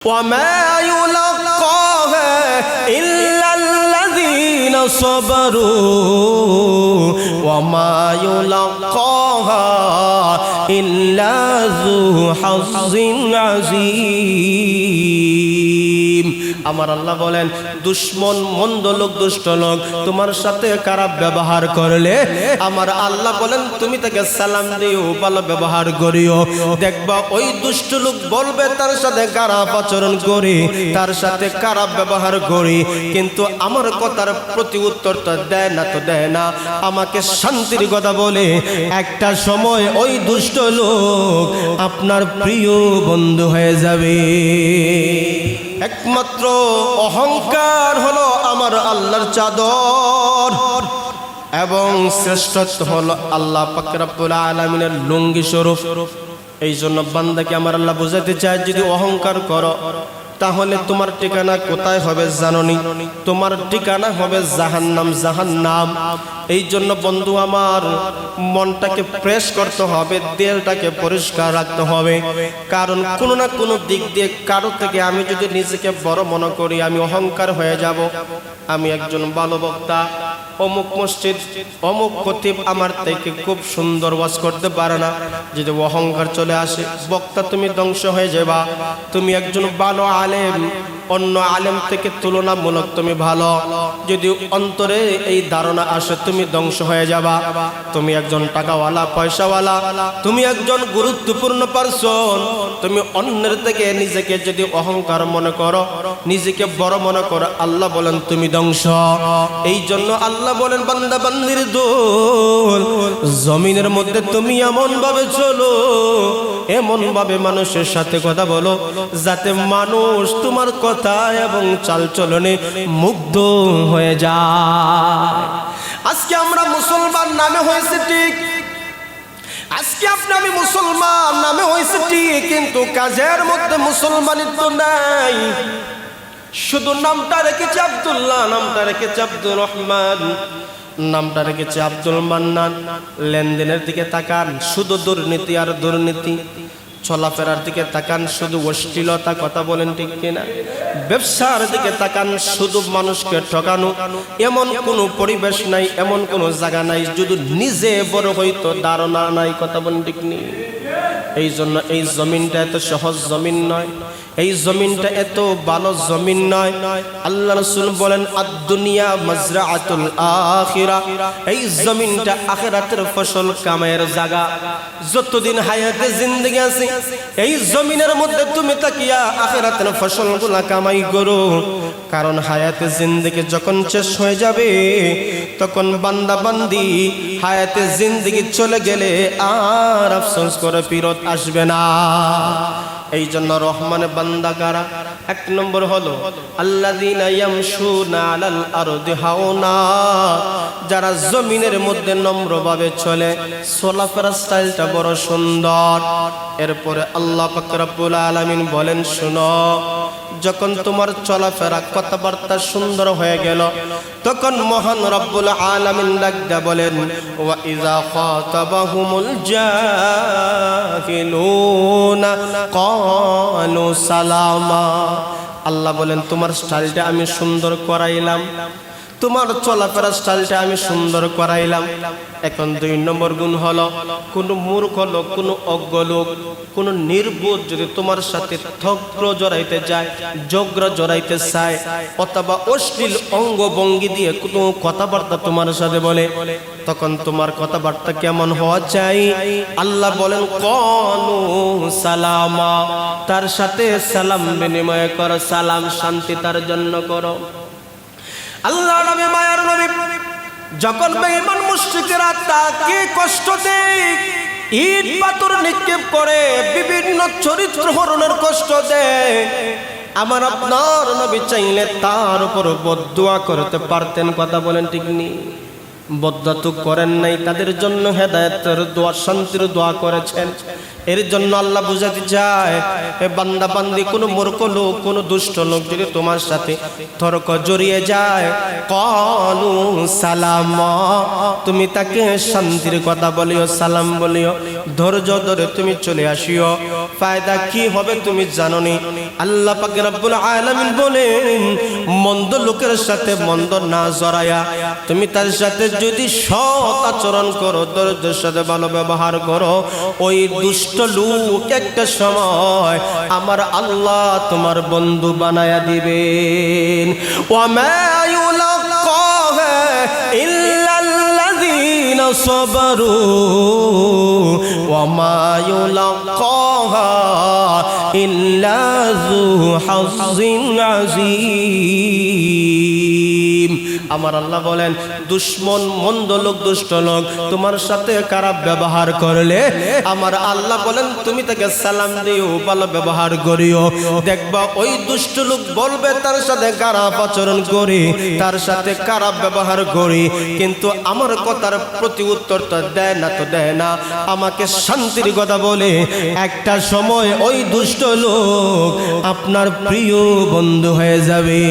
وما يلقاها إلا الذين صبروا وما يلقاها إلا ذو حظ عظيم আমার আল্লাহ বলেন দুশমন মন্দ লোক দুষ্ট লোক তোমার সাথে খারাপ ব্যবহার করলে আমার আল্লাহ বলেন তুমি তাকে সালাম দিও ভালো ব্যবহার করিও দেখবা ওই দুষ্ট লোক বলবে তার সাথে খারাপ আচরণ করি তার সাথে খারাপ ব্যবহার করি কিন্তু আমার কথার প্রতি উত্তর তো দেয় না আমাকে শান্তির কথা বলে একটা সময় ওই দুষ্ট লোক আপনার প্রিয় বন্ধু হয়ে যাবে। একমাত্র অহংকার হলো আমার আল্লাহর চাদর এবং শ্রেষ্ঠত্ব হলো আল্লাহ পাক রব্বুল আলামিনের লুঙ্গি স্বরূপ। এই জন্য বান্দাকে আমার আল্লাহ বুঝাতে চায় যদি অহংকার করো তাহলে তোমার ঠিকানা কোথায় হবে জানোনি? তোমার ঠিকানা হবে জাহান্নাম। এই জন্য বন্ধু আমার মনটাকে ফ্রেশ করতে হবে, দিলটাকে পরিষ্কার রাখতে হবে। কারণ কোনো না কোনো দিক দিয়ে কারো থেকে আমি যদি নিজেকে বড় মনে করি আমি অহংকার হয়ে যাব। আমি একজন ভালো বক্তা, অমুক মসজিদ অমুক খতিব আমার থেকে খুব সুন্দর ওয়াজ করতে পারে না, যদি অহংকার চলে আসে বক্তা তুমি ধ্বংস হয়ে যাবা। তুমি একজন ভালো আলেম, অন্য আলেম থেকে তুলনামূলক তুমি ভালো, যদি অন্তরে এই ধারণা আসে তুমি ধ্বংস হয়ে যাবা। তুমি একজন টাকাওয়ালা পয়সাওয়ালা, তুমি একজন গুরুত্বপূর্ণ পারসন, তুমি অন্যের থেকে নিজেকে যদি অহংকার মনে করো, নিজেকে বড় মনে করো, আল্লাহ বলেন তুমি ধ্বংস। এই জন্য আল্লাহ বলেন বান্দা বান্দির দোল জমিনের মধ্যে তুমি এমন ভাবে চলো, এমন ভাবে মানুষের সাথে কথা বলো যাতে মানুষ তোমার কথা এবং চালচলনে মুগ্ধ হয়ে যায়। আজকে আমরা মুসলমান নামে হয়েছে ঠিক, আজকে আমি মুসলমান নামে হয়েছে ঠিক, কিন্তু কাজের মধ্যে মুসলমানিত্ব নাই। শুধু নামটা রেখেছে আব্দুল্লাহ, নামটা রেখেছে আব্দুর রহমান, নামটা রেখেছে আব্দুল মান্নান। লেনদেনের দিকে তাকান শুধু দুর্নীতি আর দুর্নীতি, চলাফেরার দিকে তাকান শুধু অশ্লীলতা, কথা বলেন ঠিক কিনা? ব্যবসার দিকে তাকান শুধু মানুষকে ঠকানো। এমন কোনো পরিবেশ নাই, এমন কোনো জায়গা নাই যদি নিজে বড় হইতো ধারণা নাই, কথা বলেন ঠিক নেই। এই জন্য এই জমিনটা এত সহজ জমিন নয়, এই জমিনটা এত ভালো জমিন নয়। আল্লাহ রাসূল বলেন আদ-দুনিয়া মাজরাআতুল আখিরা, এই জমিনটা আখিরাতের ফসল কামাইয়ের জায়গা। যতদিন হায়াতে জিন্দেগি আছে এই জমিনের মধ্যে তুমি তাকিয়া আখিরাতের ফসলগুলা কামাই করো। কারণ হায়াতে জিন্দেগি যখন শেষ হয়ে যাবে তখন বান্দা বান্দি হায়াতে জিন্দেগি চলে গেলে আর আফসোস করে ফিরত আসবে না। এই জন্য রহমানে বান্দা কারা? এক নম্বর হলো আল্লাযীনা ইয়ামশুনা আলাল আরদি হাওনা, যারা জমিনের মধ্যে নম্রভাবে চলে, চলাফেরার স্টাইলটা বড় সুন্দর। এরপরে আল্লাহ পাক রব্বুল আলামিন বলেন শুনো, যখন তোমার চলাফেরা কথাবার্তা সুন্দর হয়ে গেল তখন মহান রব্বুল আলামিন ডাকতে বলেন ওয়া ইযা খাতাবাহুমুল জাহিলুনা ক্বালু সালামা। আল্লাহ বলেন তোমার স্টাইলটা আমি সুন্দর করাইলাম, তোমার চলাফেরার স্টাইলটা আমি সুন্দর করাইলাম। এখন দুই নম্বর গুণ হলো কোনো মূর্খ লোক, কোনো অজ্ঞ লোক, কোনো নির্বোধ যদি তোমার সাথে ঠগ্র জড়াইতে যায়, জগ্র জড়াইতে চায়, অথবা অশ্লীল অঙ্গভঙ্গি দিয়ে কোনো কথাবার্তা তোমার সাথে বলে, তখন তোমার কথাবার্তা কেমন হওয়া চাই? আল্লাহ বলেন ক্বালু সালামা, তার সাথে সালাম বিনিময় করো, সালাম শান্তি তার জন্য করো। আল্লাহ নবী মায়ার নবী যখন বেঈমান মুশরিকরা তাকে কষ্ট দেয়, ইট পাথর নিক্ষেপ করে, বিভিন্ন চরিত্র হরণের কষ্ট দেয়, আমার আপনার নবী চাইলে তার উপর বদদুয়া করতে পারতেন, কথা বলেন ঠিক নেই? বদদুয়া তো করেন নাই, তাদের জন্য হেদায়েতের দোয়া, শান্তির দোয়া করেছেন। এর জন্য আল্লাহ বুঝাতে চায় এ বান্দা বান্দি কোনো মূর্খ লোক, কোনো দুষ্ট লোক যদি তোমার সাথে তর্ক জড়িয়ে যায়, ক্বালু সালামা, তুমি তাকে শান্তির কথা বলিও, সালাম বলিও, ধৈর্য ধরে তুমি চলে আসিও। ফায়দা কি হবে তুমি জানো নি? আল্লাহ পাক রব্বুল আলামিন বলেন, মন্দ লোকের সাথে মন্দ না জড়ায়া তুমি তার সাথে যদি সৎ আচরণ করো, ধৈর্যের সাথে ভালো ব্যবহার করো, ওই দুষ্ট লোক একটা সময় আমার আল্লাহ তোমার বন্ধু বানায়া দিবেন। ওয়ামা ইউলাক্কাহা ইল্লাল্লাযীনা সাবারু ওয়ামা ইউলাক্কাহা ইল্লা যু হায্যিন আযীম। আমার আল্লাহ বলেন, দুশ্মন মন্দ লোক দুষ্ট লোক তোমার সাথে খারাপ ব্যবহার করলে আমার আল্লাহ বলেন তুমি তাকে সালাম দিও, ভালো ব্যবহার করিও। দেখবা ওই দুষ্ট লোক বলবে তার সাথে খারাপ আচরণ করি, তার সাথে খারাপ ব্যবহার করি, কিন্তু আমার কথার প্রতি উত্তরটা দেয় না, তো দেয় না, আমাকে শান্তির কথা বলে। একটা সময় ওই দুষ্ট লোক আপনার প্রিয় বন্ধু হয়ে যাবে।